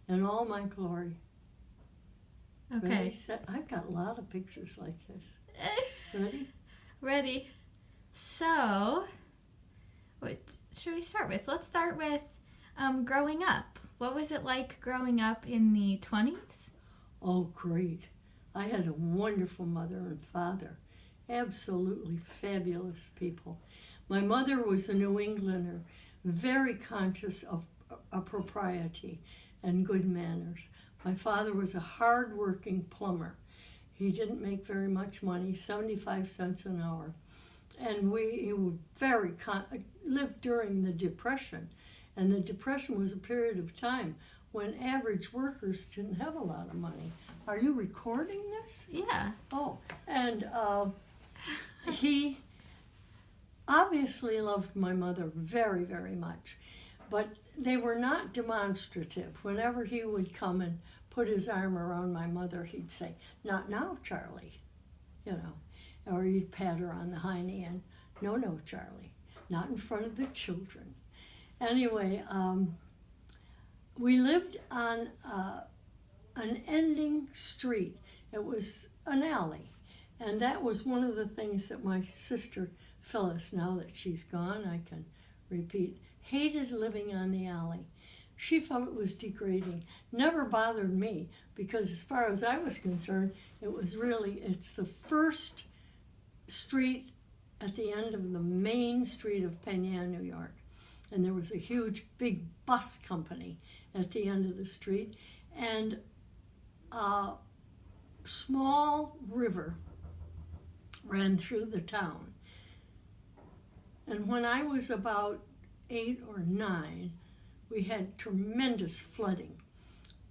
in all my glory. Okay. Ready? I've got a lot of pictures like this. Ready? Ready. So, what should we start with? Let's start with growing up. What was it like growing up in the 20s? Oh, great. I had a wonderful mother and father. Absolutely fabulous people. My mother was a New Englander, very conscious of propriety and good manners. My father was a hard-working plumber. He didn't make very much money, 75 cents an hour. And he lived during the Depression. And the Depression was a period of time when average workers didn't have a lot of money. Are you recording this? Yeah. Oh, and he obviously loved my mother very, very much. But they were not demonstrative. Whenever he would come and put his arm around my mother, he'd say, "Not now, Charlie," you know. Or he'd pat her on the hiney and, "No, Charlie, not in front of the children." Anyway, we lived on an ending street. It was an alley. And that was one of the things that my sister Phyllis, now that she's gone, I can repeat, hated living on the alley. She felt it was degrading. Never bothered me, because as far as I was concerned, it's the first street at the end of the main street of Penn Yan, New York. And there was a huge, big bus company at the end of the street. And a small river ran through the town. And when I was about 8 or 9, we had tremendous flooding.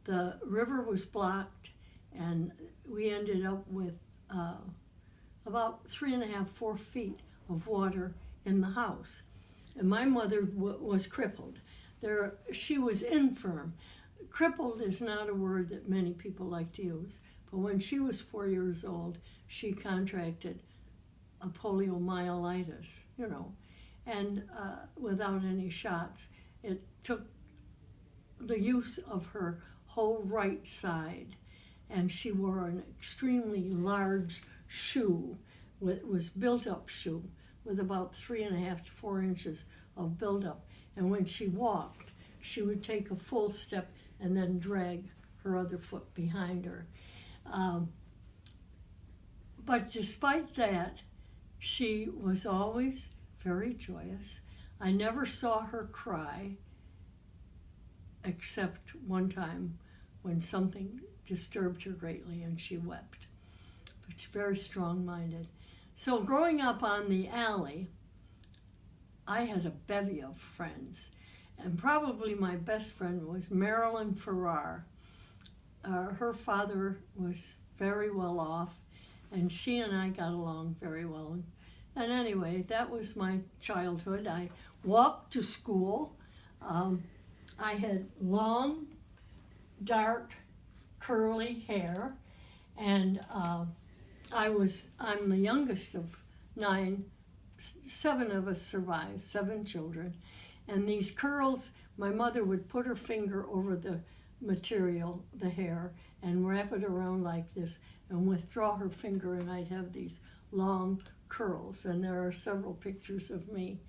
The river was blocked, and we ended up with about 3.5, 4 feet of water in the house. And my mother was crippled. She was infirm. Crippled is not a word that many people like to use, but when she was 4 years old, she contracted a poliomyelitis, and without any shots. It took the use of her whole right side, and she wore an extremely large shoe. It was built-up shoe with about 3.5 to 4 inches of build-up. And when she walked, she would take a full step and then drag her other foot behind her. But despite that, she was always very joyous. I never saw her cry, except one time when something disturbed her greatly and she wept. But she's very strong-minded. So growing up on the alley, I had a bevy of friends. And probably my best friend was Marilyn Farrar. Her father was very well off, and she and I got along very well. And anyway, that was my childhood. I walked to school. I had long, dark, curly hair, and I'm the youngest of 9. 7 of us survived, 7 children. And these curls, my mother would put her finger over the material, the hair, and wrap it around like this and withdraw her finger, and I'd have these long curls. And there are several pictures of me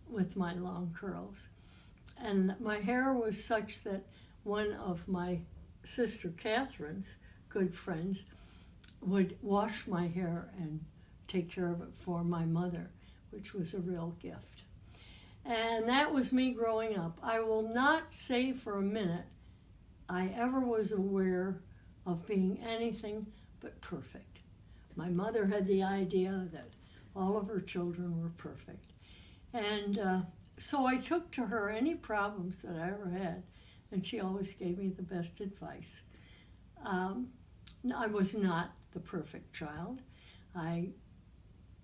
with my long curls. And my hair was such that one of my sister Catherine's good friends would wash my hair and take care of it for my mother, which was a real gift. And that was me growing up. I will not say for a minute I ever was aware of being anything but perfect. My mother had the idea that all of her children were perfect. And so I took to her any problems that I ever had, and she always gave me the best advice. I was not the perfect child. I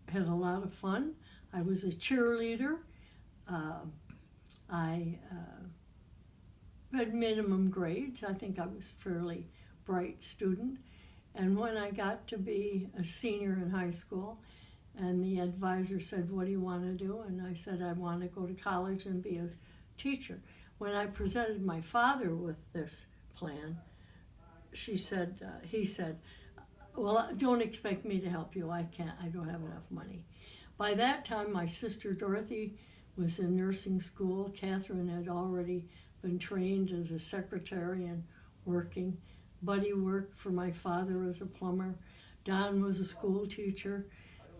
had a lot of fun. I was a cheerleader. I had minimum grades. I think I was a fairly bright student. And when I got to be a senior in high school, and the advisor said, "What do you want to do?" And I said, "I want to go to college and be a teacher." when I presented my father with this plan, he said, well, don't expect me to help you. I don't have enough money. By that time, my sister Dorothy was in nursing school. Catherine had already been trained as a secretary and working. Buddy worked for my father as a plumber. Don was a school teacher.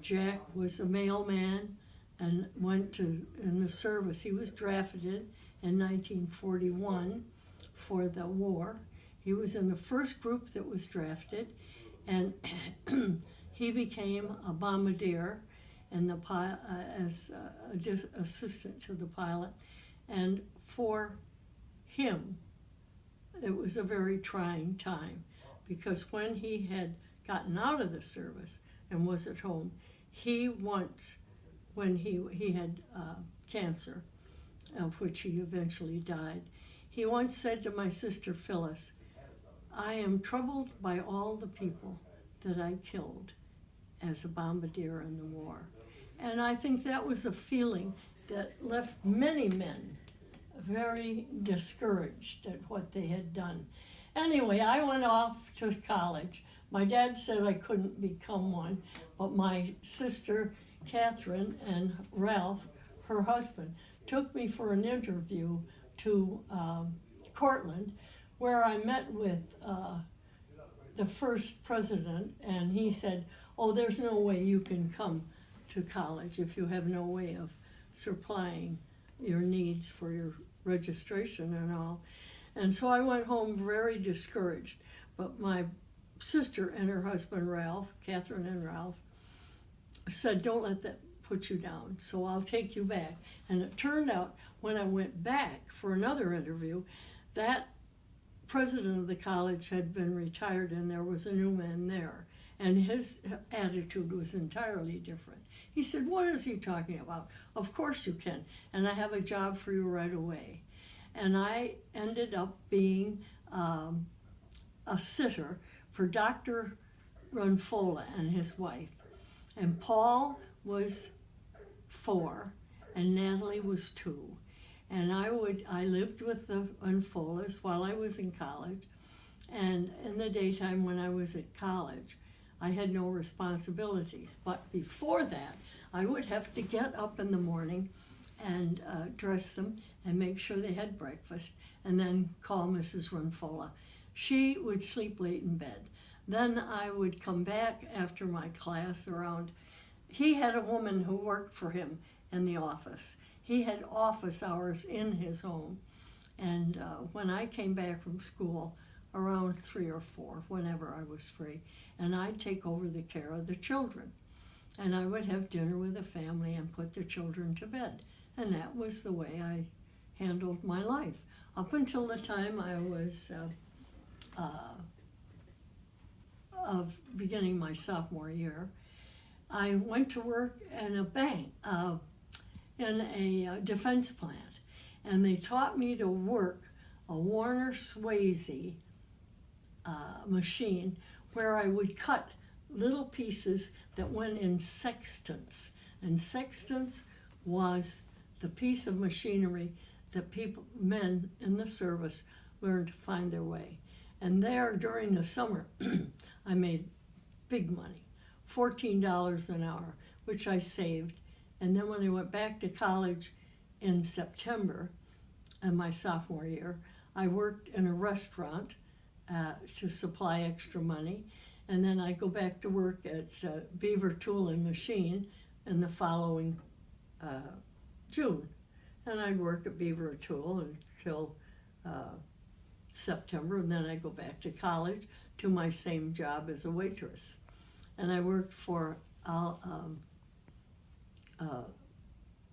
Jack was a mailman and went in the service. He was drafted in 1941 for the war. He was in the first group that was drafted, and he became a bombardier and as assistant to the pilot. And for him, it was a very trying time, because when he had gotten out of the service and was at home, when he had cancer, of which he eventually died, he once said to my sister Phyllis, "I am troubled by all the people that I killed as a bombardier in the war." And I think that was a feeling that left many men very discouraged at what they had done. Anyway, I went off to college. My dad said I couldn't become one, but my sister Catherine and Ralph, her husband, took me for an interview to Cortland, where I met with the first president, and he said, "Oh, there's no way you can come to college if you have no way of supplying your needs for your registration and all." And so I went home very discouraged. But my sister and her husband Ralph, Catherine and Ralph, said, "Don't let that put you down, so I'll take you back." And it turned out when I went back for another interview, that president of the college had been retired and there was a new man there. And his attitude was entirely different. He said, "What is he talking about? Of course you can, and I have a job for you right away." And I ended up being a sitter for Dr. Runfola and his wife. And Paul was 4 and Natalie was 2. And I lived with the Runfolas while I was in college. And in the daytime when I was at college, I had no responsibilities. But before that, I would have to get up in the morning and dress them and make sure they had breakfast, and then call Mrs. Runfola. She would sleep late in bed. Then I would come back after my class he had a woman who worked for him in the office. He had office hours in his home. And when I came back from school, around 3 or 4, whenever I was free, and I'd take over the care of the children. And I would have dinner with the family and put the children to bed. And that was the way I handled my life up until the time I was of beginning my sophomore year. I went to work in a bank, in a defense plant, and they taught me to work a Warner Swayze machine where I would cut little pieces that went in sextants. And sextants was the piece of machinery that men in the service learned to find their way. And there, during the summer, I made big money, $14 an hour, which I saved. And then when I went back to college in September of my sophomore year, I worked in a restaurant to supply extra money. And then I'd go back to work at Beaver Tool and Machine in the following June. And I'd work at Beaver Tool until September, and then I'd go back to college to my same job as a waitress. And I worked for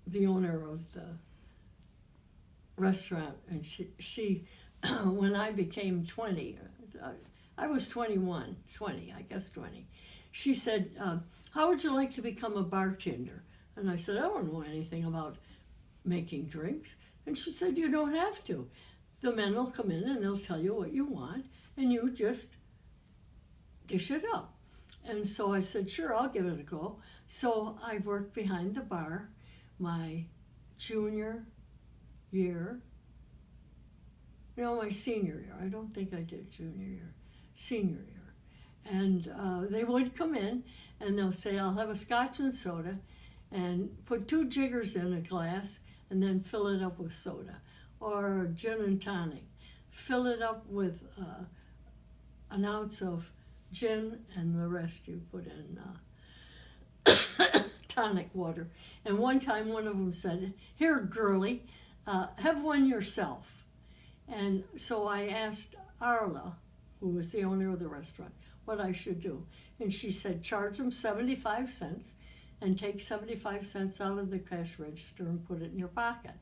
the owner of the restaurant, and she when I became 20, I was 20, I guess 20. She said, "How would you like to become a bartender?" And I said, "I don't know anything about making drinks." And she said, "You don't have to. The men will come in and they'll tell you what you want, and you just dish it up." And so I said, "Sure, I'll give it a go." So I worked behind the bar my junior year No, my senior year. I don't think I did junior year. Senior year. And they would come in and they'll say, I'll have a scotch and soda, and put 2 jiggers in a glass and then fill it up with soda. Or gin and tonic. Fill it up with an ounce of gin, and the rest you put in tonic water. And one time one of them said, here, girlie, have one yourself. And so I asked Arla, who was the owner of the restaurant, what I should do. And she said, charge them 75 cents and take 75 cents out of the cash register and put it in your pocket.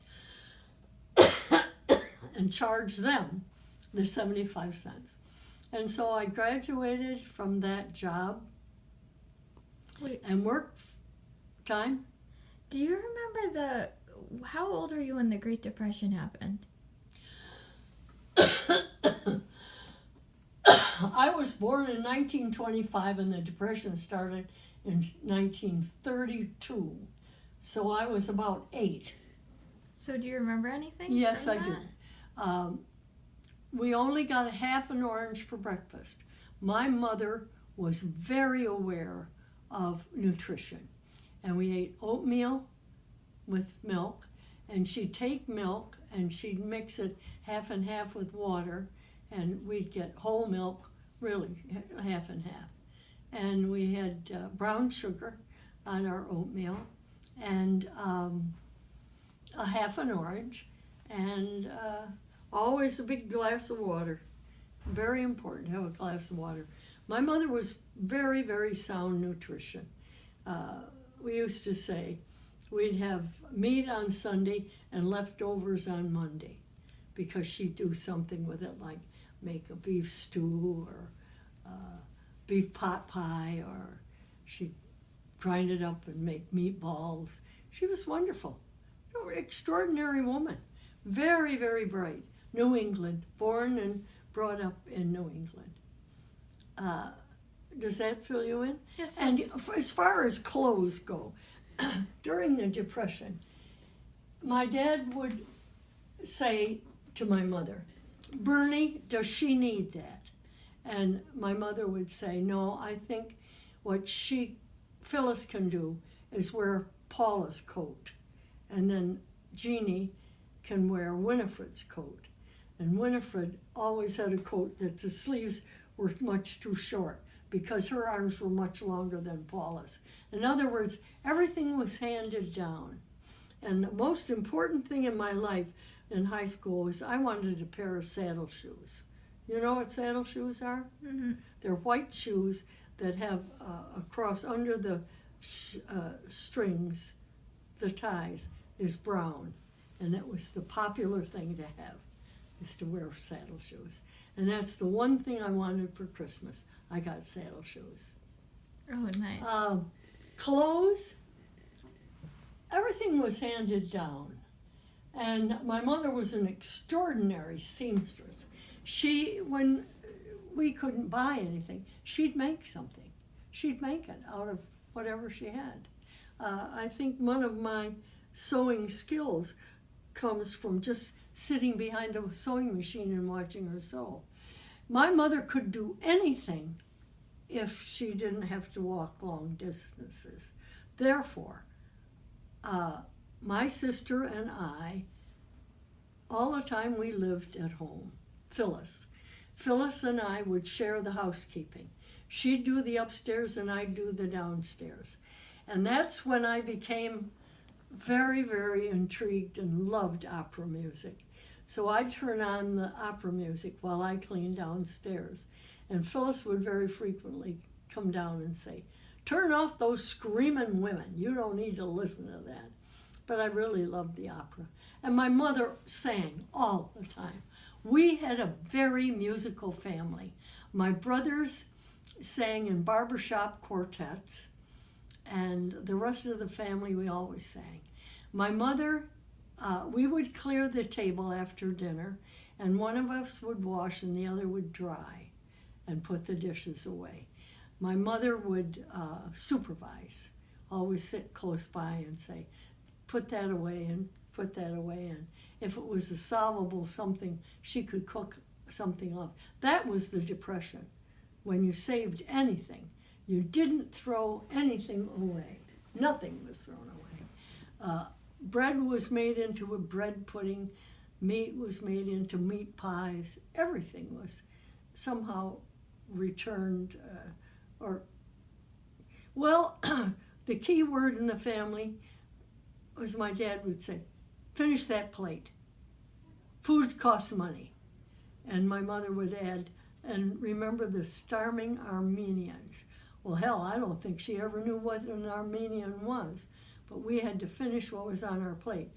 And charge them the 75 cents. And so I graduated from that job. Wait. And worked time. Do you remember how old are you when the Great Depression happened? I was born in 1925 and the Depression started in 1932. So I was about 8. So do you remember anything? Yes, from I that? do. We only got a half an orange for breakfast. My mother was very aware of nutrition. And we ate oatmeal with milk. And she'd take milk and she'd mix it half and half with water. And we'd get whole milk, really, half and half. And we had brown sugar on our oatmeal and a half an orange and always a big glass of water. Very important to have a glass of water. My mother was very, very sound nutrition. We used to say we'd have meat on Sunday and leftovers on Monday because she'd do something with it, like make a beef stew or beef pot pie, or she'd grind it up and make meatballs. She was wonderful. Extraordinary woman. Very, very bright. New England, born and brought up in New England. Does that fill you in? Yes. And as far as clothes go, during the Depression, my dad would say to my mother, Bernie, does she need that? And my mother would say, no, I think what Phyllis can do is wear Paula's coat. And then Jeannie can wear Winifred's coat. And Winifred always had a coat that the sleeves were much too short because her arms were much longer than Paula's. In other words, everything was handed down. And the most important thing in my life in high school was I wanted a pair of saddle shoes. You know what saddle shoes are? Mm-hmm. They're white shoes that have across under the strings, the ties, is brown. And it was the popular thing to have, is to wear saddle shoes. And that's the one thing I wanted for Christmas. I got saddle shoes. Oh, nice. Clothes, everything was handed down. And my mother was an extraordinary seamstress. When we couldn't buy anything, she'd make something. She'd make it out of whatever she had. I think one of my sewing skills comes from just sitting behind a sewing machine and watching her sew. My mother could do anything if she didn't have to walk long distances. Therefore, my sister and I, all the time we lived at home, Phyllis and I would share the housekeeping. She'd do the upstairs and I'd do the downstairs. And that's when I became very, very intrigued and loved opera music. So I'd turn on the opera music while I cleaned downstairs. And Phyllis would very frequently come down and say, turn off those screaming women. You don't need to listen to that. But I really loved the opera. And my mother sang all the time. We had a very musical family. My brothers sang in barbershop quartets, and the rest of the family, we always sang. My mother, we would clear the table after dinner, and one of us would wash and the other would dry and put the dishes away. My mother would supervise, always sit close by and say, put that away and put that away. if it was a solvable something, she could cook something up. That was the Depression, when you saved anything. You didn't throw anything away. Nothing was thrown away. Bread was made into a bread pudding. Meat was made into meat pies. Everything was somehow returned the key word in the family was my dad would say, finish that plate. Food costs money. And my mother would add, and remember the starving Armenians. Well, hell, I don't think she ever knew what an Armenian was, but we had to finish what was on our plate.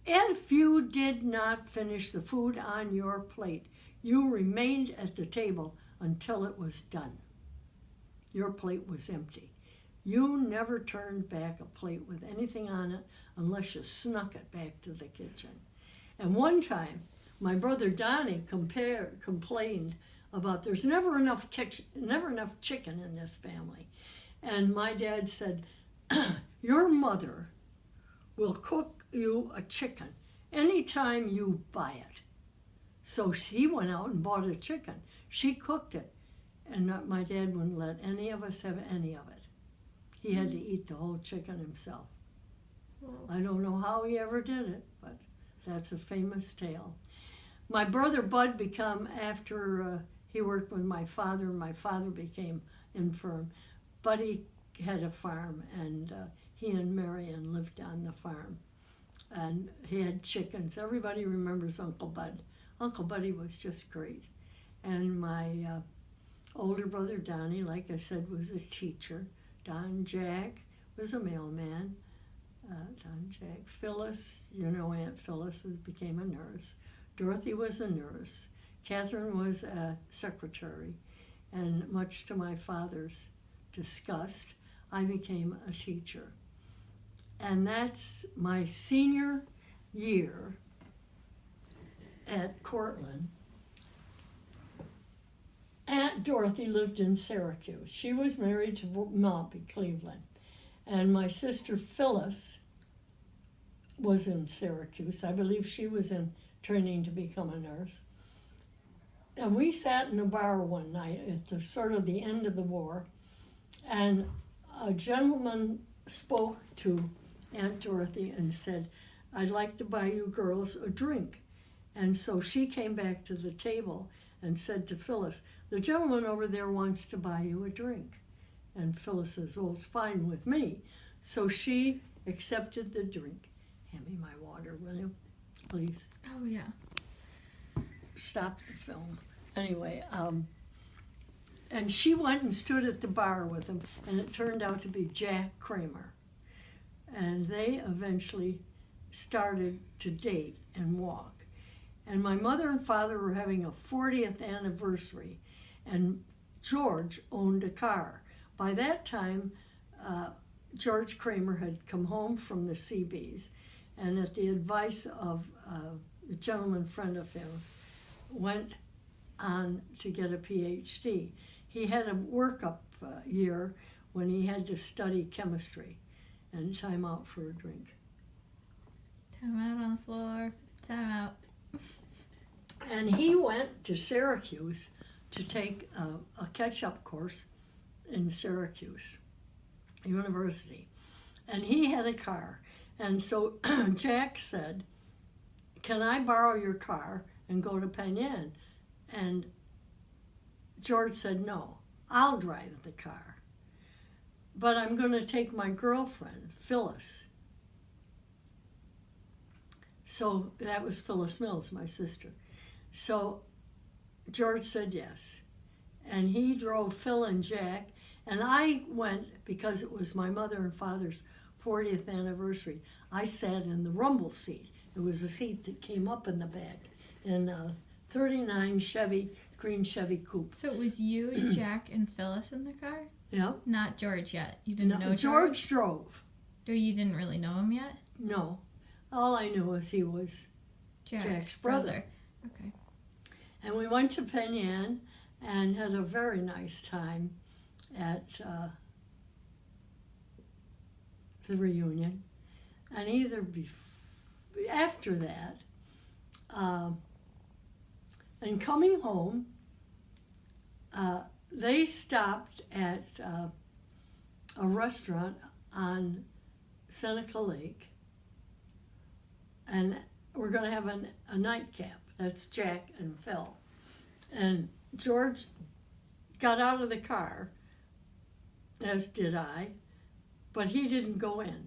If you did not finish the food on your plate, you remained at the table until it was done. Your plate was empty. You never turned back a plate with anything on it unless you snuck it back to the kitchen. And one time, my brother Donnie complained about there's never enough chicken in this family. And my dad said, your mother will cook you a chicken anytime you buy it. So he went out and bought a chicken. She cooked it. And my dad wouldn't let any of us have any of it. He had to eat the whole chicken himself. I don't know how he ever did it, but that's a famous tale. My brother Bud after he worked with my father became infirm. Buddy had a farm, and he and Marion lived on the farm. And he had chickens. Everybody remembers Uncle Bud. Uncle Buddy was just great. And my older brother Donnie, like I said, was a teacher. Don Jack was a mailman. Don Jack. Phyllis, Aunt Phyllis became a nurse. Dorothy was a nurse. Catherine was a secretary. And much to my father's disgust, I became a teacher. And that's my senior year at Cortland. Aunt Dorothy lived in Syracuse. She was married to Maltby, Cleveland. And my sister Phyllis was in Syracuse. I believe she was in training to become a nurse. And we sat in a bar one night at the end of the war, and a gentleman spoke to Aunt Dorothy and said, I'd like to buy you girls a drink. And so she came back to the table and said to Phyllis, the gentleman over there wants to buy you a drink. And Phyllis says, well, it's fine with me. So she accepted the drink. Hand me my water, will you, please? Oh, yeah. Stop the film. Anyway, and she went and stood at the bar with him, and it turned out to be Jack Kramer. And they eventually started to date and walk. And my mother and father were having a 40th anniversary, and George owned a car. By that time, George Kramer had come home from the Seabees, and at the advice of a gentleman friend of him, went on to get a PhD. He had a workup year when he had to study chemistry. And time out for a drink. Time out on the floor. Time out. And he went to Syracuse to take a catch-up course in Syracuse University. And he had a car. And so Jack said, can I borrow your car and go to Penn Yan? And George said, no, I'll drive the car. But I'm going to take my girlfriend, Phyllis. So that was Phyllis Mills, my sister. So George said yes. And he drove Phil and Jack. And I went, because it was my mother and father's 40th anniversary, I sat in the rumble seat. It was a seat that came up in the back in a 39 green Chevy coupe. So it was you, Jack, and Phyllis in the car? Yeah. Not George yet. You didn't know George? George drove. Or you didn't really know him yet? No. All I knew was he was Jack's brother. Okay. And we went to Penn Yan and had a very nice time at the reunion. And after that, and coming home, they stopped at a restaurant on Seneca Lake, and we're going to have a nightcap. That's Jack and Phil. And George got out of the car, as did I, but he didn't go in.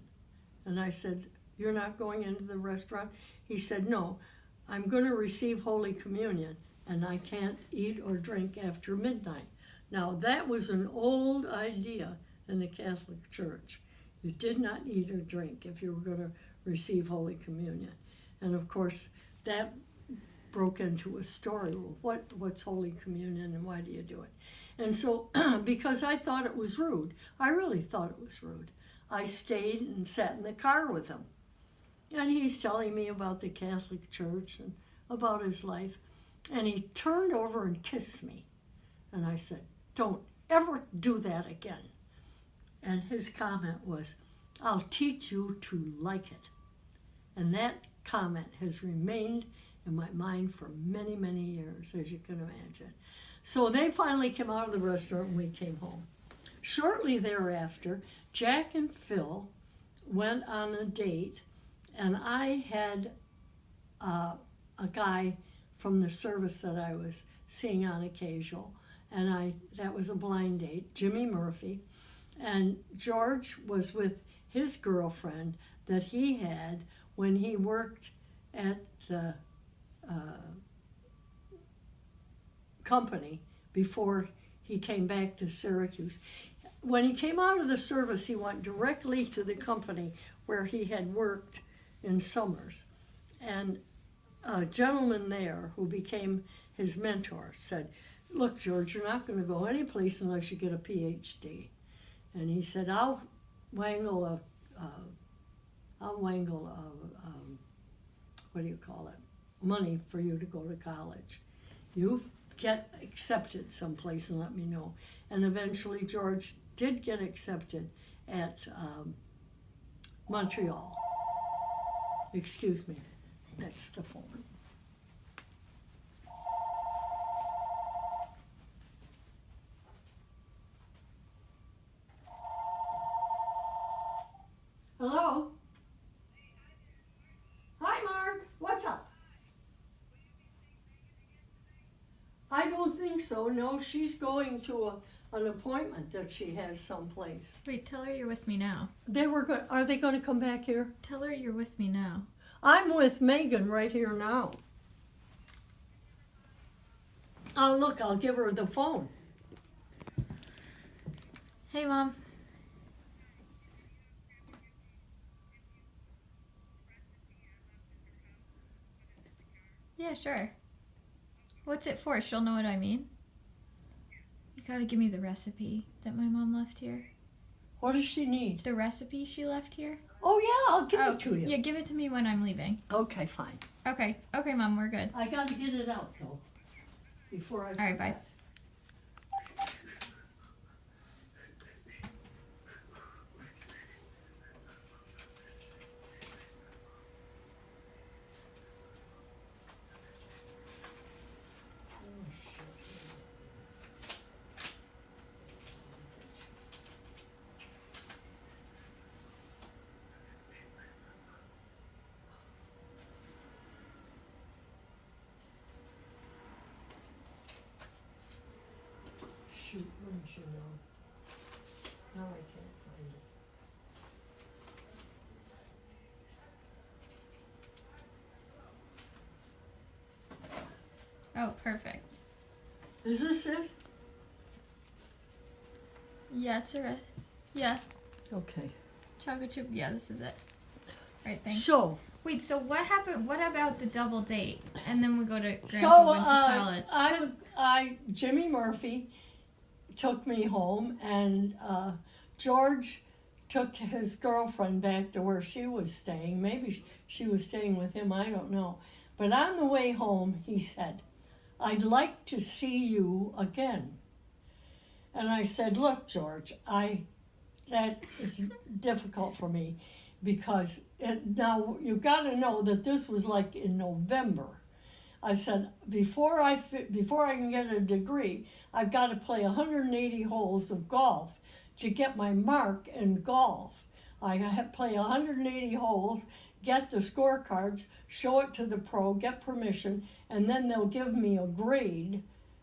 And I said, "You're not going into the restaurant?" He said, "No, I'm going to receive Holy Communion, and I can't eat or drink after midnight." Now, that was an old idea in the Catholic Church. You did not eat or drink if you were going to receive Holy Communion. And of course, that broke into a story. Well, what's Holy Communion and why do you do it? And so, because I thought it was rude, I really thought it was rude, I stayed and sat in the car with him. And he's telling me about the Catholic Church and about his life. And he turned over and kissed me. And I said, "Don't ever do that again." And his comment was, "I'll teach you to like it." And that comment has remained in my mind for many, many years, as you can imagine. So they finally came out of the restaurant and we came home. Shortly thereafter, Jack and Phil went on a date, and I had a guy from the service that I was seeing on occasional, and that was a blind date, Jimmy Murphy. And George was with his girlfriend that he had when he worked at the company before he came back to Syracuse. When he came out of the service, he went directly to the company where he had worked in summers. And a gentleman there who became his mentor said, "Look, George, you're not going to go any place unless you get a PhD." And he said, I'll wangle money for you to go to college. You get accepted someplace and let me know." And eventually George did get accepted at Montreal. Excuse me, that's the phone. Hello? Hi, Mark. What's up? I don't think so. No, she's going to an appointment that she has someplace. Wait, tell her you're with me now. Are they going to come back here? Tell her you're with me now. I'm with Megan right here now. Oh, look, I'll give her the phone. Hey, Mom. Yeah, sure. What's it for? She'll know what I mean. You gotta give me the recipe that my mom left here. What does she need? The recipe she left here? Oh, yeah, I'll give it to you. Yeah, give it to me when I'm leaving. Okay, fine. Okay, Mom, we're good. I got to get it out, though, before I forget. All right, bye. Shoot, wouldn't you know? Now I can't find it. Oh, perfect. Is this it? Yeah, it's a yeah. Okay. Chocolate chip. Yeah, this is it. All right, thanks. So. Wait, so what happened? What about the double date? And then we go to Grandpa So, went to college. Jimmy Murphy took me home, and George took his girlfriend back to where she was staying. Maybe she was staying with him, I don't know. But on the way home, he said, "I'd like to see you again." And I said, "Look, George, that is difficult for me because now you've got to know that this was like in November. I said, before I can get a degree, I've got to play 180 holes of golf to get my mark in golf. I play 180 holes, get the scorecards, show it to the pro, get permission, and then they'll give me a grade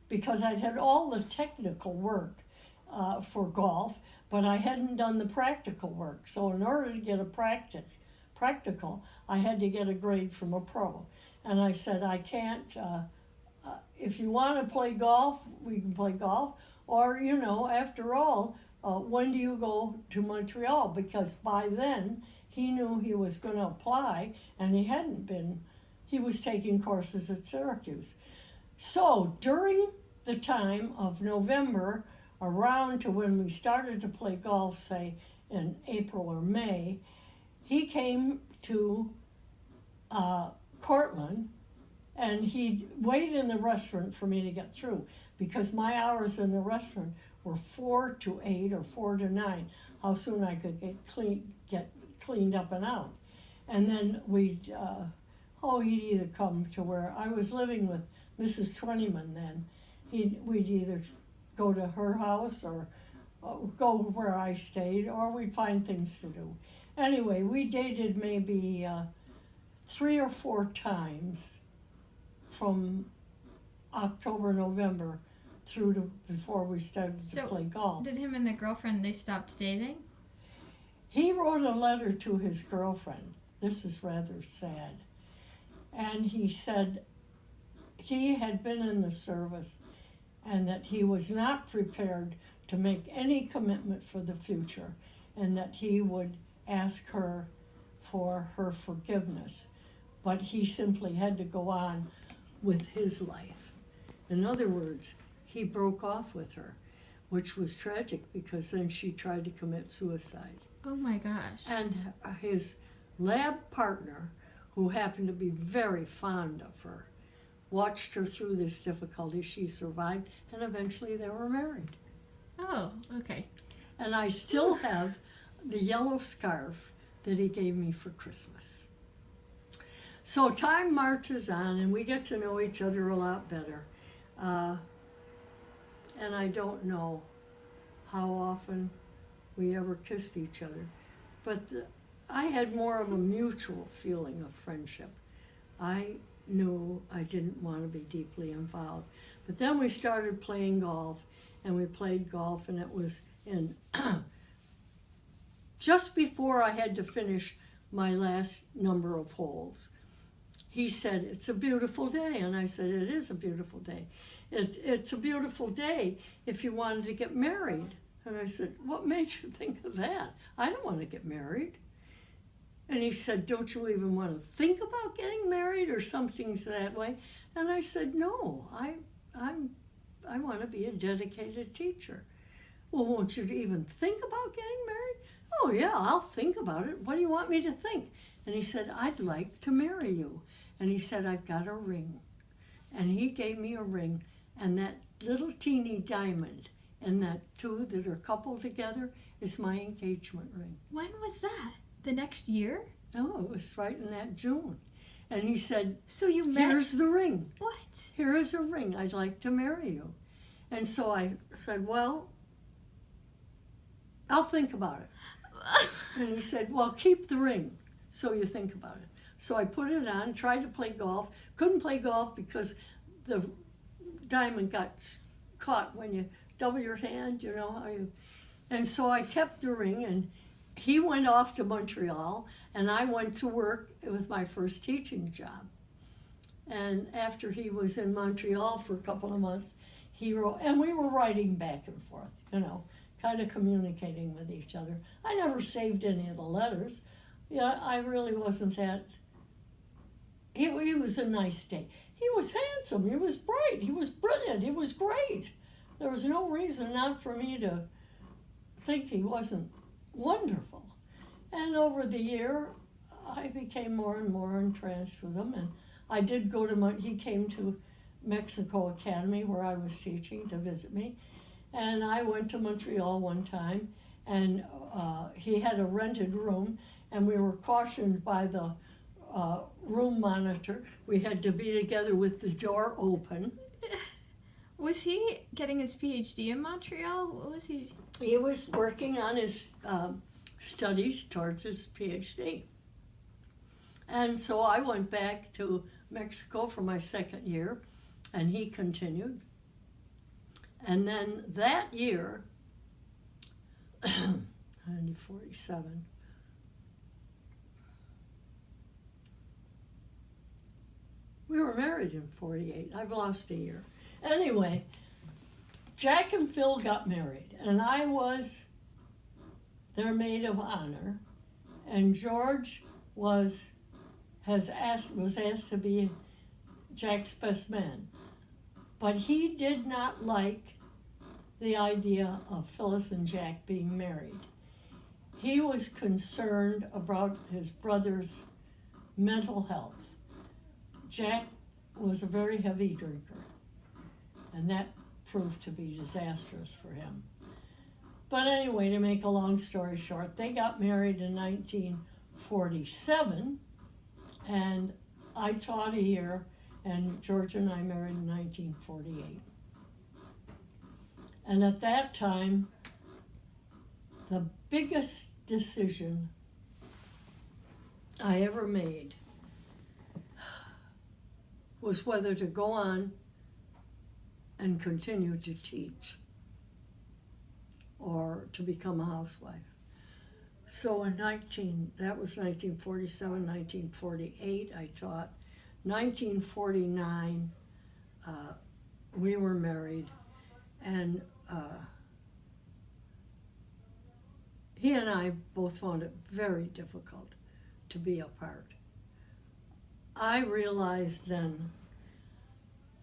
because I'd had all the technical work for golf, but I hadn't done the practical work. So in order to get a practical, I had to get a grade from a pro. And I said, I can't, if you want to play golf, we can play golf. Or, after all, when do you go to Montreal? Because by then, he knew he was going to apply, and he hadn't been. He was taking courses at Syracuse. So during the time of November, around to when we started to play golf, say in April or May, he came to Cortland, and he'd wait in the restaurant for me to get through, because my hours in the restaurant were 4 to 8 or 4 to 9, how soon I could get cleaned up and out. And then he'd either come to where I was living with Mrs. Twentyman then. We'd either go to her house or go where I stayed, or we'd find things to do. Anyway, we dated maybe 3 or 4 times from October, November through to before we started to play golf. Did him and the girlfriend, they stopped dating? He wrote a letter to his girlfriend. This is rather sad. And he said he had been in the service and that he was not prepared to make any commitment for the future, and that he would ask her for her forgiveness. But he simply had to go on with his life. In other words, he broke off with her, which was tragic because then she tried to commit suicide. Oh my gosh. And his lab partner, who happened to be very fond of her, watched her through this difficulty. She survived, and eventually they were married. Oh, okay. And I still have the yellow scarf that he gave me for Christmas. So time marches on, and we get to know each other a lot better. And I don't know how often we ever kissed each other, but I had more of a mutual feeling of friendship. I knew I didn't want to be deeply involved. But then we started playing golf, and we played golf, and it was in just before I had to finish my last number of holes. He said, "It's a beautiful day," and I said, "It is a beautiful day. It's a beautiful day if you wanted to get married." And I said, "What made you think of that? I don't want to get married." And he said, "Don't you even want to think about getting married or something that way?" And I said, "No, I want to be a dedicated teacher." "Well, won't you even think about getting married?" "Oh yeah, I'll think about it. What do you want me to think?" And he said, "I'd like to marry you." And he said, "I've got a ring." And he gave me a ring, and that little teeny diamond and that two that are coupled together is my engagement ring. When was that? The next year? Oh, it was right in that June. And he said, "So you met?" "Here's the ring. What? Here is a ring. I'd like to marry you." And so I said, "Well, I'll think about it." And he said, "Well, keep the ring so you think about it." So I put it on, tried to play golf. Couldn't play golf because the diamond got caught when you double your hand, you know how you... And so I kept the ring, and he went off to Montreal, and I went to work with my first teaching job. And after he was in Montreal for a couple of months, he wrote, and we were writing back and forth, you know, kind of communicating with each other. I never saved any of the letters. Yeah, I really wasn't that... He was a nice day. He was handsome, he was bright, he was brilliant, he was great. There was no reason not for me to think he wasn't wonderful. And over the year, I became more and more entranced with him. And I did go to he came to Mexico Academy where I was teaching to visit me. And I went to Montreal one time, and he had a rented room, and we were cautioned by the room monitor. We had to be together with the door open. Was he getting his PhD in Montreal? What was he? He was working on his studies towards his PhD. And so I went back to Mexico for my second year, and he continued. And then that year, 1947, we were married in 48. I've lost a year. Anyway, Jack and Phil got married, and I was their maid of honor, and George was asked to be Jack's best man. But he did not like the idea of Phyllis and Jack being married. He was concerned about his brother's mental health. Jack was a very heavy drinker, and that proved to be disastrous for him. But anyway, to make a long story short, they got married in 1947, and I taught a year, and George and I married in 1948. And at that time, the biggest decision I ever made was whether to go on and continue to teach or to become a housewife. So that was 1947, 1948, I taught. 1949, we were married, and he and I both found it very difficult to be apart. I realized then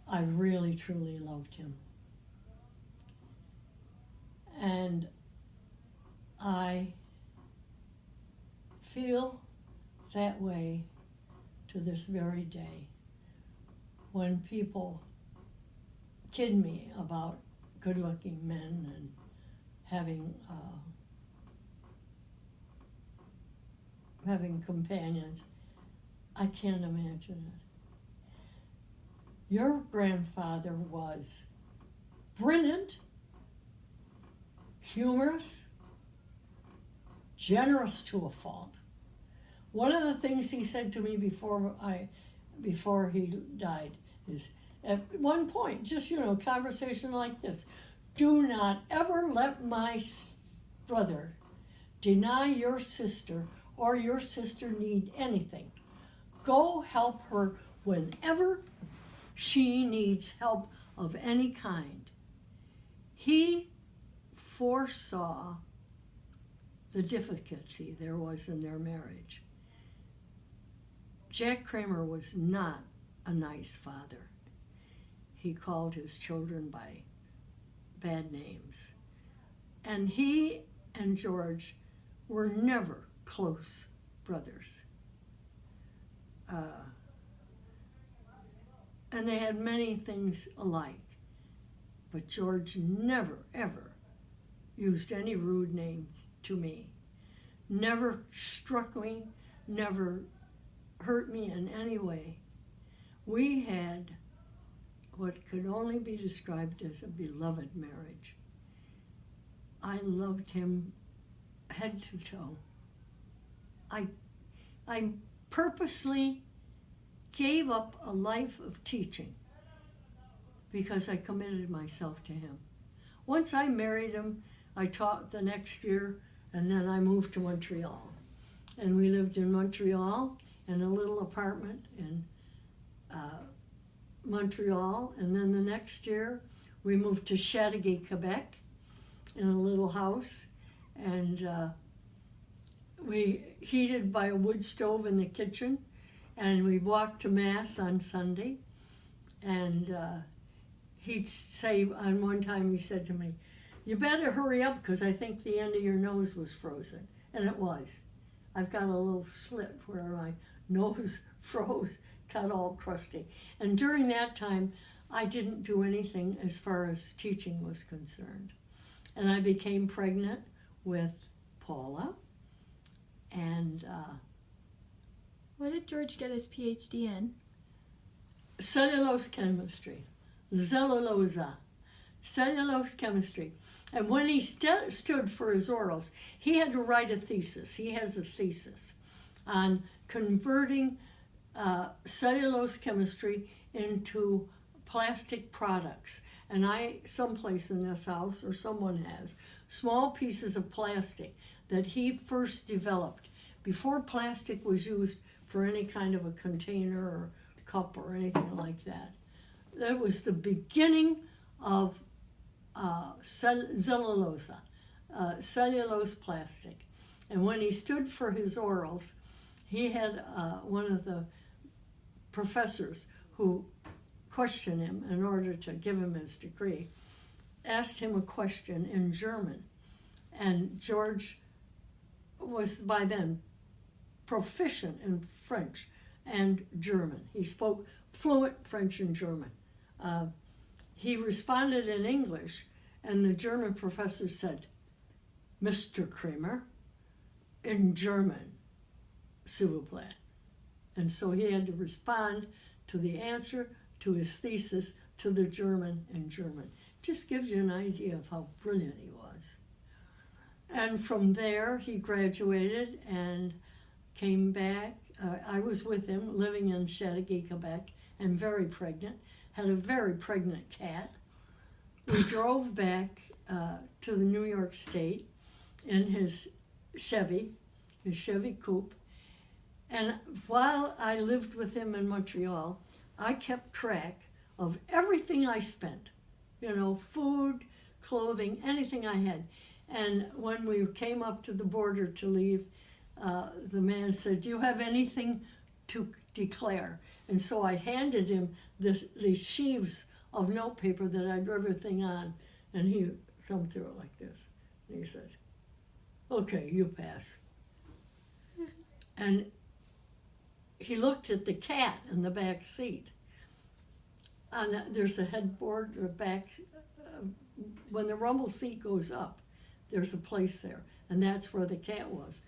I really, truly loved him. And I feel that way to this very day when people kid me about good-looking men and having companions. I can't imagine it. Your grandfather was brilliant, humorous, generous to a fault. One of the things he said to me before he died is, at one point, just, conversation like this, do not ever let my brother deny your sister or your sister need anything. Go help her whenever she needs help of any kind. He foresaw the difficulty there was in their marriage. Jack Kramer was not a nice father. He called his children by bad names. And he and George were never close brothers. And they had many things alike. But George never, ever used any rude names to me. Never struck me, never hurt me in any way. We had what could only be described as a beloved marriage. I loved him head to toe. I purposely gave up a life of teaching because I committed myself to him. Once I married him, I taught the next year, and then I moved to Montreal. And we lived in Montreal in a little apartment in Montreal, and then the next year we moved to Chateauguay, Quebec, in a little house, and we heated by a wood stove in the kitchen, and we walked to Mass on Sunday, and he'd say, on one time he said to me, "You better hurry up because I think the end of your nose was frozen," and it was. I've got a little slit where my nose froze, got all crusty. And during that time, I didn't do anything as far as teaching was concerned. And I became pregnant with Paula, and What did George get his PhD in? Cellulose chemistry. Cellulose chemistry. And when he stood for his orals, he had to write a thesis. He has a thesis on converting cellulose chemistry into plastic products. And someplace in this house, or someone has, small pieces of plastic that he first developed before plastic was used for any kind of a container or cup or anything like that. That was the beginning of cellulose plastic. And when he stood for his orals, he had one of the professors who questioned him in order to give him his degree, asked him a question in German. And George was by then proficient in French and German. He spoke fluent French and German. He responded in English, and the German professor said, "Mr. Kramer," in German, "s'il vous plaît." And so he had to respond to the answer to his thesis to the German in German. Just gives you an idea of how brilliant he was. And from there, he graduated and came back. I was with him, living in Chateauguay, Quebec, and very pregnant. Had a very pregnant cat. We drove back to the New York State in his Chevy coupe. And while I lived with him in Montreal, I kept track of everything I spent. Food, clothing, anything I had. And when we came up to the border to leave, the man said, "Do you have anything to declare?" And so I handed him these sheaves of notepaper that I'd written everything on, and he thumbed through it like this. And he said, "Okay, you pass." And he looked at the cat in the back seat. And there's a headboard or back. When the rumble seat goes up, there's a place there, and that's where the cat was.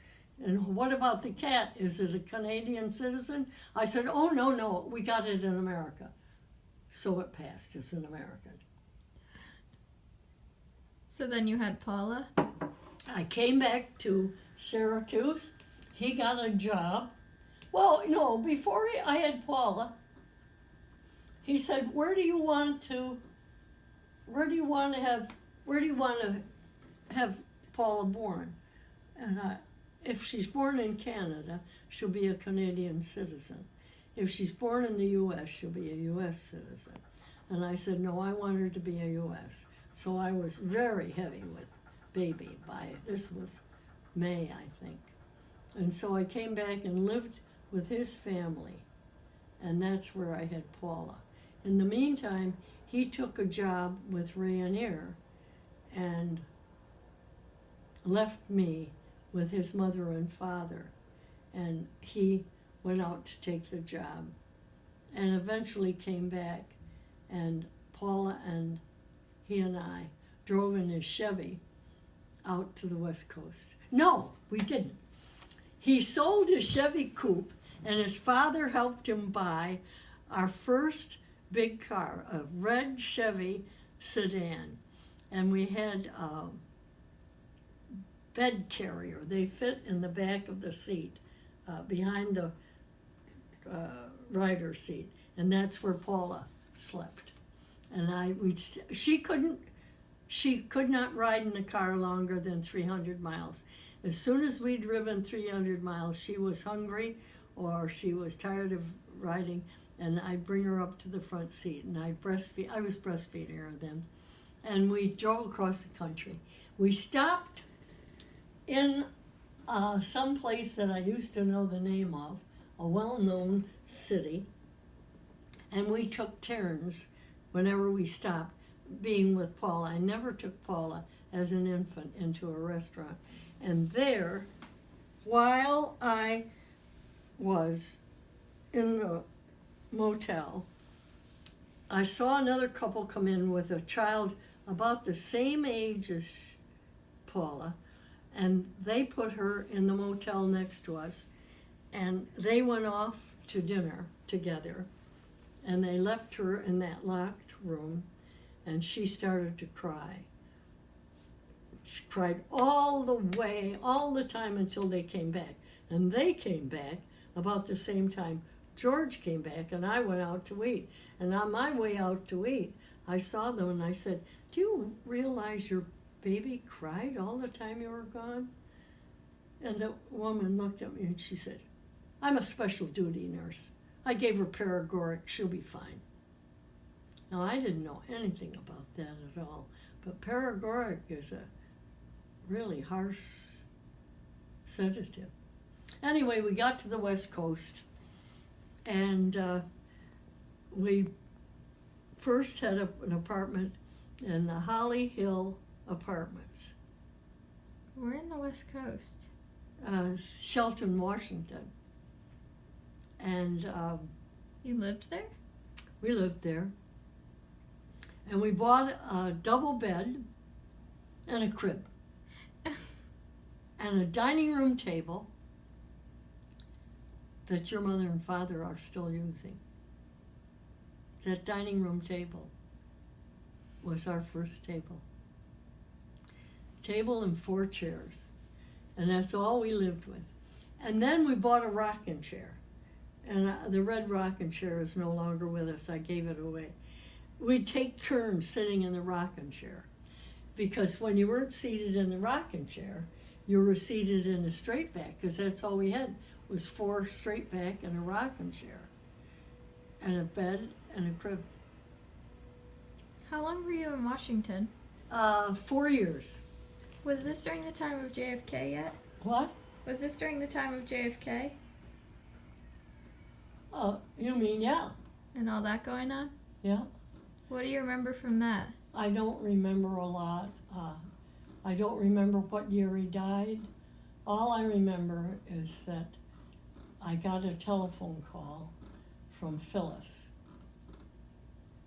And what about the cat? Is it a Canadian citizen? I said, "Oh, no, we got it in America." So it passed as an American. So then you had Paula? I came back to Syracuse. He got a job. Well, no, before I had Paula, he said, where do you want to have Paula born? And if she's born in Canada, she'll be a Canadian citizen. If she's born in the U.S., she'll be a U.S. citizen. And I said, no, I want her to be a U.S. So I was very heavy with baby this was May, I think. And so I came back and lived with his family. And that's where I had Paula. In the meantime, he took a job with Ryanair and left me with his mother and father. And he went out to take the job and eventually came back, and Paula and he and I drove in his Chevy out to the West Coast. No, we didn't. He sold his Chevy coupe, and his father helped him buy our first big car, a red Chevy sedan. And we had a bed carrier. They fit in the back of the seat, behind the rider's seat. And that's where Paula slept. And she could not ride in the car longer than 300 miles. As soon as we'd driven 300 miles, she was hungry or she was tired of riding, and I'd bring her up to the front seat, and I was breastfeeding her then. And we drove across the country. We stopped in some place that I used to know the name of, a well-known city, and we took turns whenever we stopped being with Paula. I never took Paula as an infant into a restaurant. And there, while I was in the motel, I saw another couple come in with a child about the same age as Paula, and they put her in the motel next to us. And they went off to dinner together, and they left her in that locked room, and she started to cry. She cried all the way, all the time until they came back. And they came back about the same time George came back, and I went out to eat. And on my way out to eat, I saw them, and I said, "Do you realize your baby cried all the time you were gone?" And the woman looked at me, and she said, "I'm a special duty nurse. I gave her paregoric. She'll be fine." Now, I didn't know anything about that at all, but paregoric is a really harsh sedative. Anyway, we got to the West Coast, and we first had an apartment in the Holly Hill Apartments. We're in the West Coast. Shelton, Washington. And You lived there? we lived there. And we bought a double bed and a crib and a dining room table that your mother and father are still using. That dining room table was our first table. Table and 4 chairs. And that's all we lived with. And then we bought a rocking chair. And the red rocking chair is no longer with us. I gave it away. We'd take turns sitting in the rocking chair. Because when you weren't seated in the rocking chair, you were seated in a straight back, because that's all we had was 4 straight back and a rocking chair. And a bed and a crib. How long were you in Washington? 4 years. Was this during the time of JFK yet? What? Was this during the time of JFK You mean, yeah. and all that going on? Yeah. What do you remember from that? I don't remember a lot. I don't remember what year he died. All I remember is that I got a telephone call from Phyllis.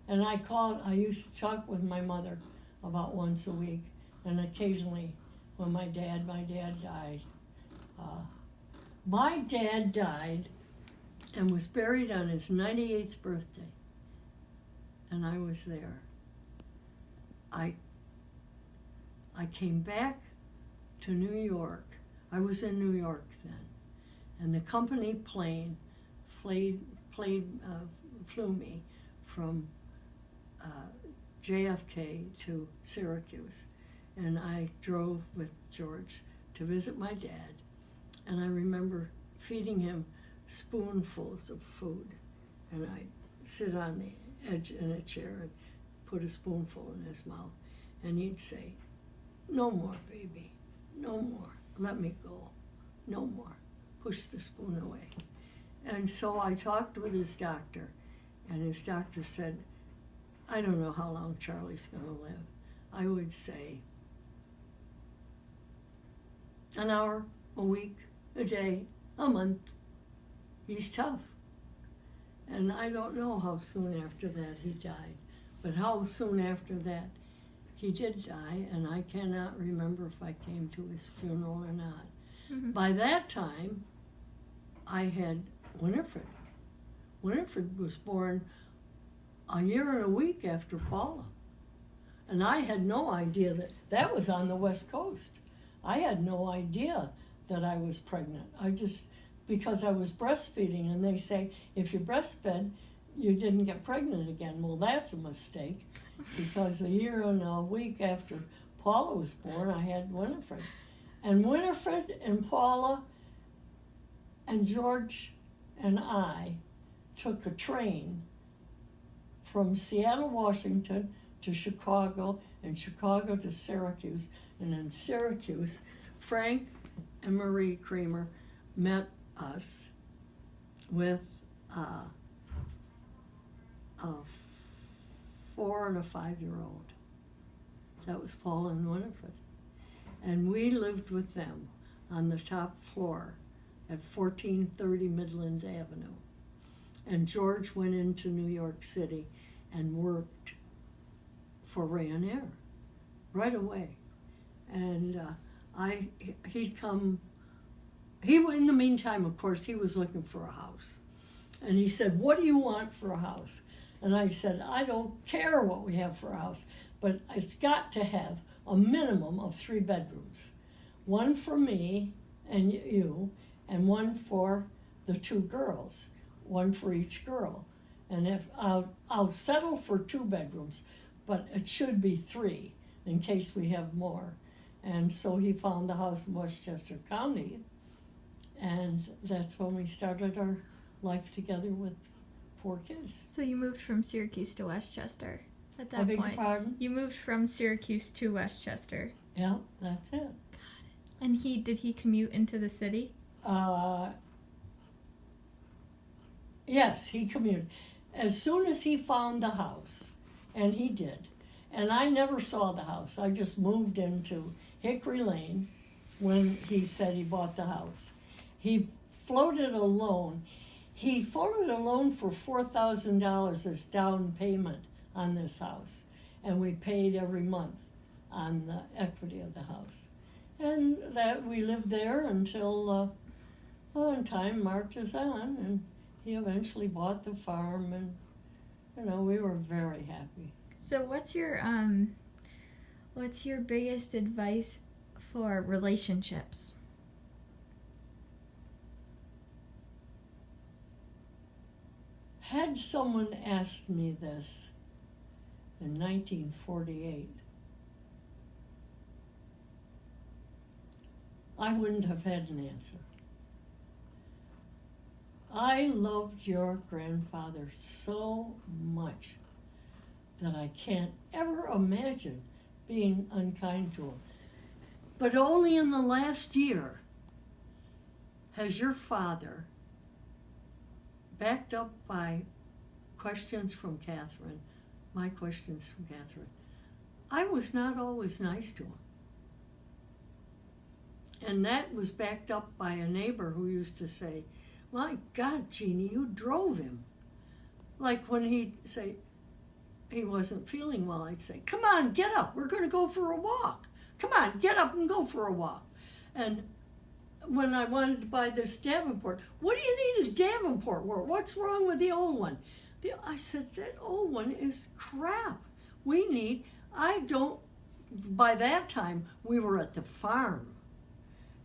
And I used to talk with my mother about once a week, and occasionally when my dad died. My dad died and was buried on his 98th birthday, and I was there. I came back to New York. I was in New York then, and the company plane flew me from JFK to Syracuse, and I drove with George to visit my dad, and I remember feeding him spoonfuls of food, and I'd sit on the edge in a chair and put a spoonful in his mouth, and he'd say, "No more, baby, no more, let me go, no more," push the spoon away. And so I talked with his doctor, and his doctor said, "I don't know how long Charlie's going to live." I would say an hour, a week, a day, a month. He's tough. And I don't know how soon after that he died, but how soon after that he did die, and I cannot remember if I came to his funeral or not. Mm-hmm. By that time, I had Winifred. Winifred was born a year and a week after Paula. And I had no idea that was on the West Coast. I had no idea that I was pregnant. Because I was breastfeeding, and they say, if you breastfed, you didn't get pregnant again. Well, that's a mistake, because a year and a week after Paula was born, I had Winifred. And Winifred and Paula and George and I took a train from Seattle, Washington to Chicago, and Chicago to Syracuse. And in Syracuse, Frank and Marie Creamer met us with a 4 and a 5-year-old. That was Paula and Winifred. And we lived with them on the top floor at 1430 Midland Avenue. And George went into New York City and worked for Ryanair right away. And he'd come in the meantime, of course, he was looking for a house. And he said, what do you want for a house? And I said, I don't care what we have for a house, but it's got to have a minimum of 3 bedrooms. One for me and you, and one for the 2 girls, one for each girl. And if I'll settle for 2 bedrooms, but it should be 3 in case we have more. And so he found the house in Westchester County, and that's when we started our life together with 4 kids. So you moved from Syracuse to Westchester at that I beg point. your pardon? You moved from Syracuse to Westchester. Yeah, that's it. And did he commute into the city? Yes, he commuted. As soon as he found the house, and he did, and I never saw the house. I just moved into Hickory Lane when he said he bought the house. He floated a loan. He floated a loan for $4,000 as down payment on this house, and we paid every month on the equity of the house. And that we lived there until time marches on, and he eventually bought the farm, and we were very happy. So what's your biggest advice for relationships? Had someone asked me this in 1948, I wouldn't have had an answer. I loved your grandfather so much that I can't ever imagine being unkind to him. But only in the last year has your father, backed up by questions from Catherine, my questions from Catherine, I was not always nice to him. And that was backed up by a neighbor who used to say, my God, Jeannie, you drove him. Like when he'd say he wasn't feeling well, I'd say, come on, get up, we're going to go for a walk. Come on, get up and go for a walk. And when I wanted to buy this Davenport, what do you need a Davenport for? What's wrong with the old one? I said, that old one is crap. By that time, we were at the farm.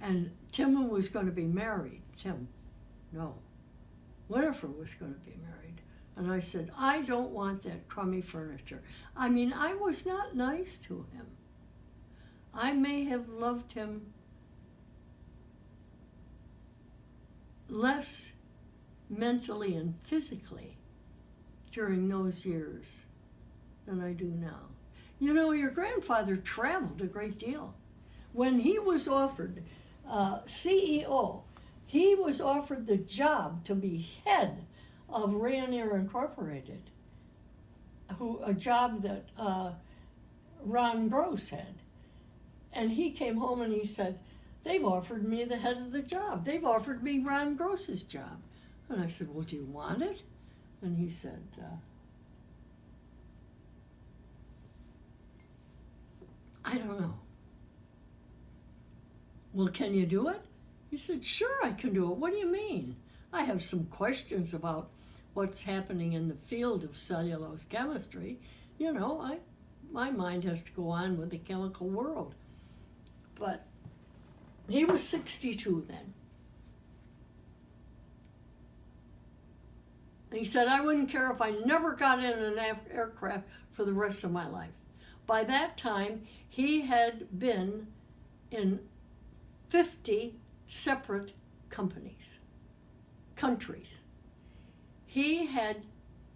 And Tim was going to be married. Winifred was going to be married. And I said, I don't want that crummy furniture. I mean, I was not nice to him. I may have loved him less mentally and physically during those years than I do now. Your grandfather traveled a great deal. When he was offered CEO, he was offered the job to be head of Rayonier Incorporated, a job that Ron Gross had. And he came home and he said, they've offered me the head of the job. They've offered me Ron Gross's job. And I said, well, do you want it? And he said, I don't know. Well, can you do it? He said, sure, I can do it. What do you mean? I have some questions about what's happening in the field of cellulose chemistry. My mind has to go on with the chemical world. But he was 62 then. And he said, I wouldn't care if I never got in an aircraft for the rest of my life. By that time, he had been in 50 separate countries. He had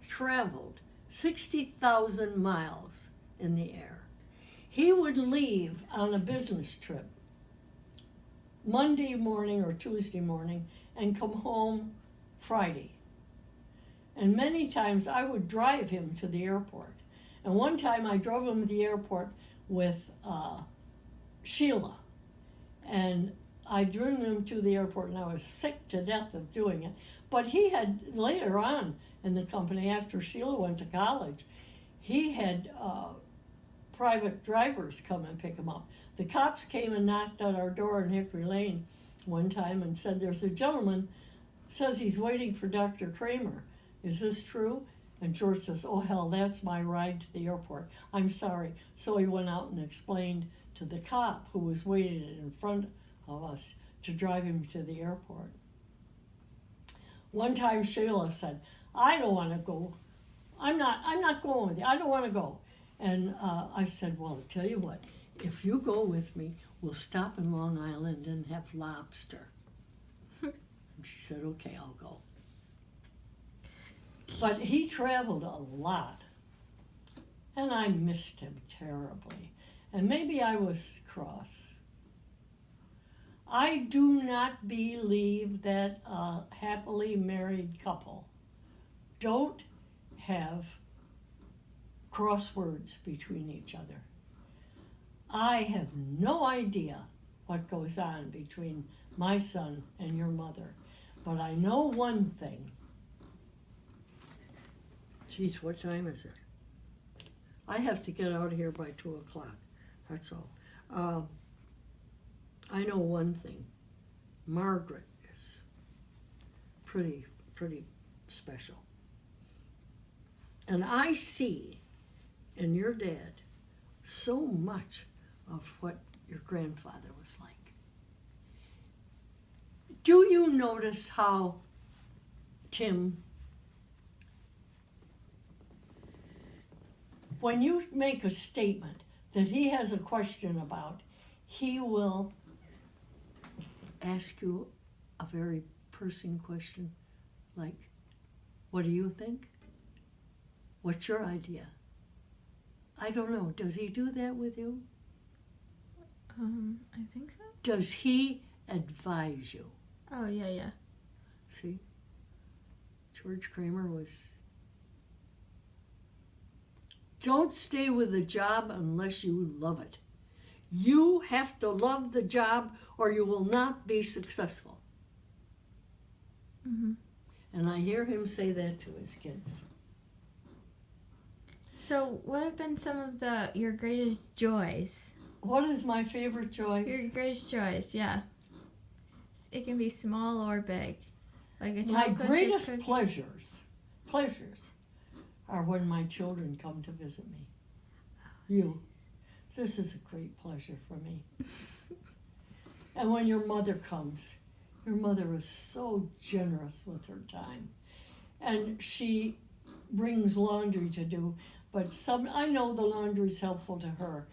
traveled 60,000 miles in the air. He would leave on a business trip Monday morning or Tuesday morning and come home Friday. And many times I would drive him to the airport. And one time I drove him to the airport with Sheila. And I drove him to the airport, and I was sick to death of doing it. But he had, later on in the company, after Sheila went to college, he had private drivers come and pick him up. The cops came and knocked on our door in Hickory Lane one time and said, "There's a gentleman says he's waiting for Dr. Kramer. Is this true?" And George says, "Oh, hell, that's my ride to the airport. I'm sorry." So he went out and explained to the cop who was waiting in front of us to drive him to the airport. One time Sheila said, "I don't want to go. I'm not going with you. I don't want to go." And I said, "Well, I'll tell you what, if you go with me, we'll stop in Long Island and have lobster." And she said, "Okay, I'll go." But he traveled a lot, and I missed him terribly. And maybe I was cross. I do not believe that a happily married couple don't have crosswords between each other. I have no idea what goes on between my son and your mother, but I know one thing. Geez, what time is it? I have to get out of here by 2 o'clock. That's all. I know one thing. Margaret is pretty special. And I see in your dad so much of what your grandfather was like. Do you notice how Tim, when you make a statement that he has a question about, he will ask you a very personal question like, "What do you think? What's your idea?" I don't know. Does he do that with you? I think so. Does he advise you? Oh, yeah. See? George Kramer was... Don't stay with a job unless you love it. You have to love the job or you will not be successful. Mm-hmm. And I hear him say that to his kids. So what have been some of your greatest joys? What is my favorite joy? Your greatest joys, yeah. It can be small or big. Like a My chocolate chip greatest cookie. pleasures are when my children come to visit me. You. This is a great pleasure for me. And when your mother comes, your mother is so generous with her time. And she brings laundry to do, but I know the laundry is helpful to her,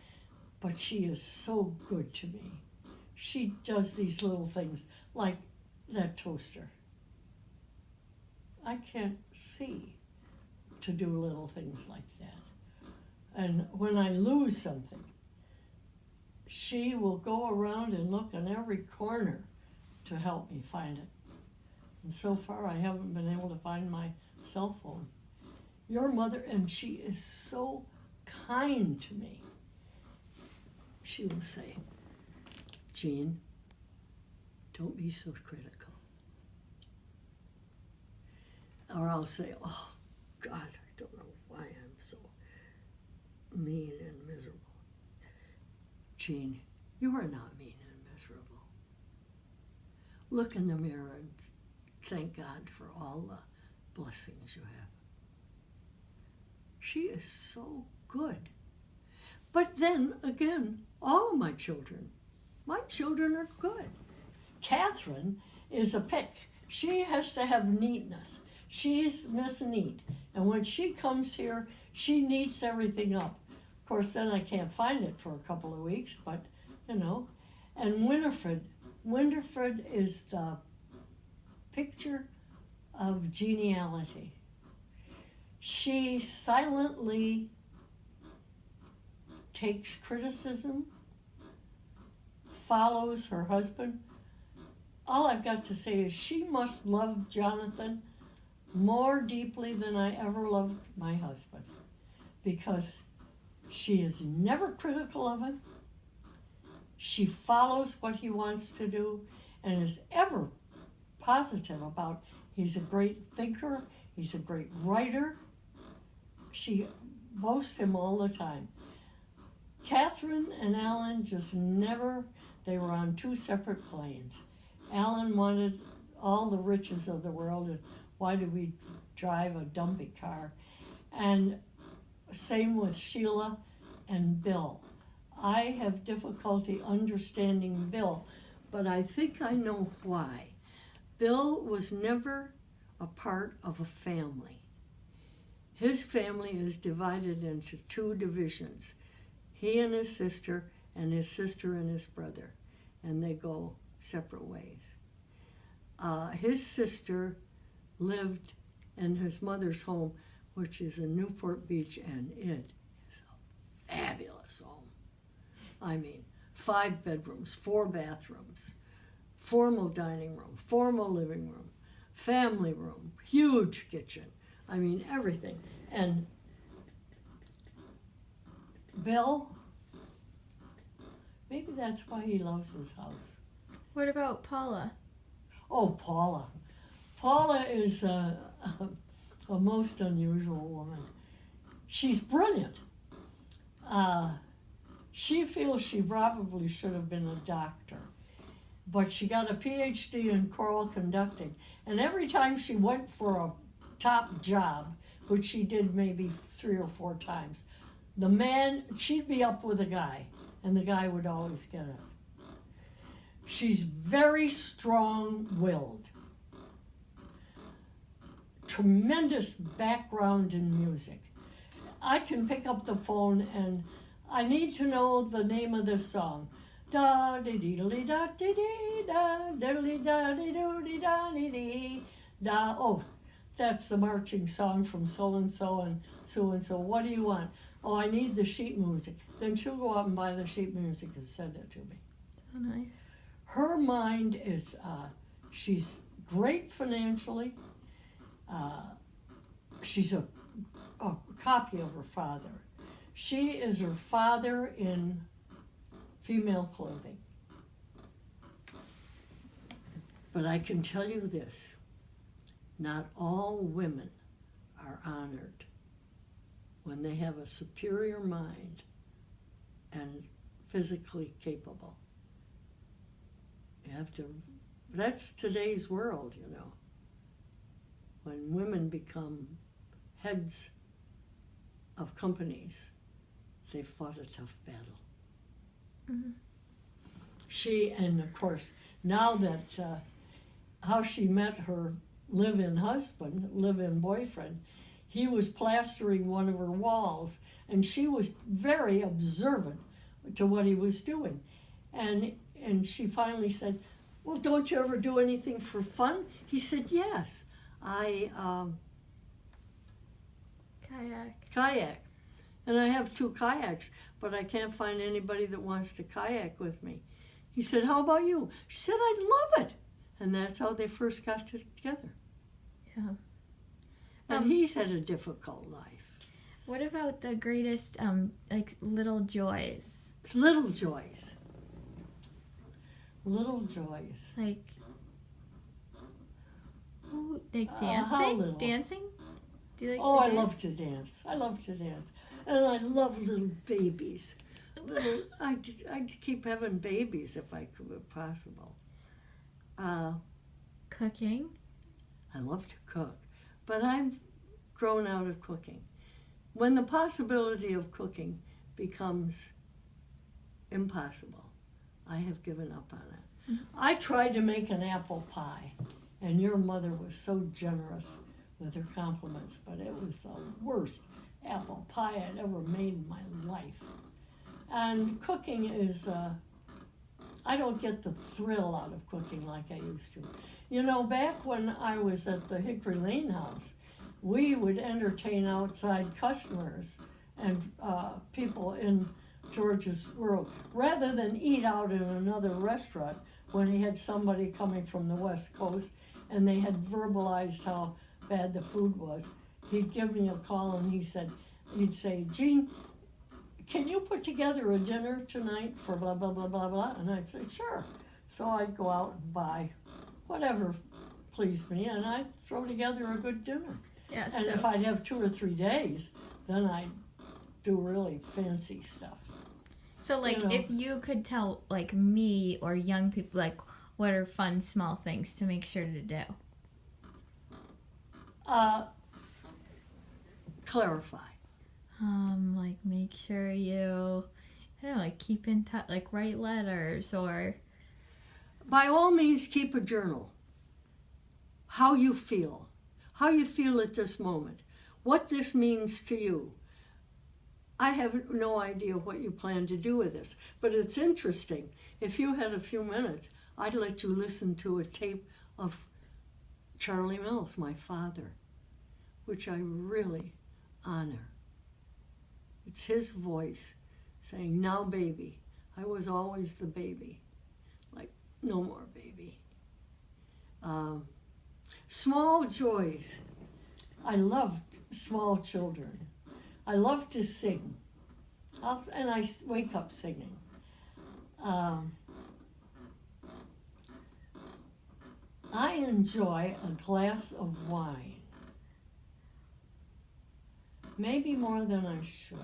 but she is so good to me. She does these little things, like that toaster. I can't see to do little things like that. And when I lose something, she will go around and look in every corner to help me find it. And so far, I haven't been able to find my cell phone. Your mother, and she is so kind to me. She will say, "Jeanne, don't be so critical." Or I'll say, "Oh, God, I don't know why I'm so mean and miserable." "Jeanne, you are not mean and miserable. Look in the mirror and thank God for all the blessings you have." She is so good. But then again, all of my children are good. Catherine is a pick. She has to have neatness. She's Miss Neat. And when she comes here, she neats everything up. Of course, then I can't find it for a couple of weeks, but, you know. And Winifred is the picture of geniality. She silently takes criticism, follows her husband. All I've got to say is she must love Jonathan more deeply than I ever loved my husband, because she is never critical of him. She follows what he wants to do and is ever positive about he's a great thinker, he's a great writer. She boasts him all the time. Catherine and Alan just never, they were on two separate planes. Alan wanted all the riches of the world, and why do we drive a dumpy car? And same with Sheila and Bill. I have difficulty understanding Bill, but I think I know why. Bill was never a part of a family. His family is divided into two divisions. He and his sister and his brother, and they go separate ways. His sister lived in his mother's home, which is in Newport Beach, and it is a fabulous home. I mean, 5 bedrooms, 4 bathrooms, formal dining room, formal living room, family room, huge kitchen. I mean, everything. And Bill, maybe that's why he loves his house. What about Paula? Oh, Paula. Paula is a most unusual woman. She's brilliant. She feels she probably should have been a doctor, but she got a PhD in choral conducting. And every time she went for a top job, which she did maybe 3 or 4 times, she'd be up with a guy, and the guy would always get it. She's very strong-willed. Tremendous background in music. I can pick up the phone and I need to know the name of this song. Da dee dee dee da dee dee da diddly da dee doo dee da dee dee da. Oh, that's the marching song from so and so. What do you want? Oh, I need the sheet music. Then she'll go out and buy the sheet music and send it to me. So nice. Her mind is, she's great financially. She's a copy of her father. She is her father in female clothing. But I can tell you this, not all women are honored when they have a superior mind and physically capable. You have to, that's today's world, you know. When women become heads of companies, they fought a tough battle. Mm-hmm. She, and of course, now that, how she met her live-in boyfriend, he was plastering one of her walls, and she was very observant to what he was doing. And she finally said, well, don't you ever do anything for fun? He said, yes. I kayak. And I have 2 kayaks, but I can't find anybody that wants to kayak with me. He said, how about you? She said, I'd love it. And that's how they first got together. Yeah. And he's had a difficult life. What about the greatest, little joys? Little joys. Little joys. Like dancing? How little? Dancing? Do you like Oh, to I dance? love to dance. I love to dance. And I love little babies. I'd keep having babies if I could, possible. Cooking? I love to cook, but I've grown out of cooking. When the possibility of cooking becomes impossible, I have given up on it. Mm-hmm. I tried to make an apple pie, and your mother was so generous with her compliments, but it was the worst apple pie I'd ever made in my life. And cooking is, I don't get the thrill out of cooking like I used to. You know, back when I was at the Hickory Lane House, we would entertain outside customers and people in George's World, rather than eat out in another restaurant when he had somebody coming from the West Coast and they had verbalized how bad the food was. He'd give me a call and he'd say, Jeanne, can you put together a dinner tonight for blah, blah, blah, blah, blah? And I'd say, sure. So I'd go out and buy whatever pleased me, and I'd throw together a good dinner. Yeah, and if I'd have 2 or 3 days, then I'd do really fancy stuff. So, like, if you could tell, like, me or young people, like, what are fun small things to make sure to do? Clarify. Like make sure you, I don't know, like keep in touch, like write letters or. By all means, keep a journal. How you feel at this moment, what this means to you. I have no idea what you plan to do with this, but it's interesting. If you had a few minutes, I'd let you listen to a tape of Charlie Mills, my father, which I really honor. It's his voice saying, "Now, baby, I was always the baby. Like, no more baby." Small joys. I love small children. I love to sing. And I wake up singing. I enjoy a glass of wine. Maybe more than I should.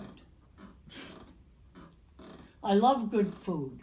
I love good food.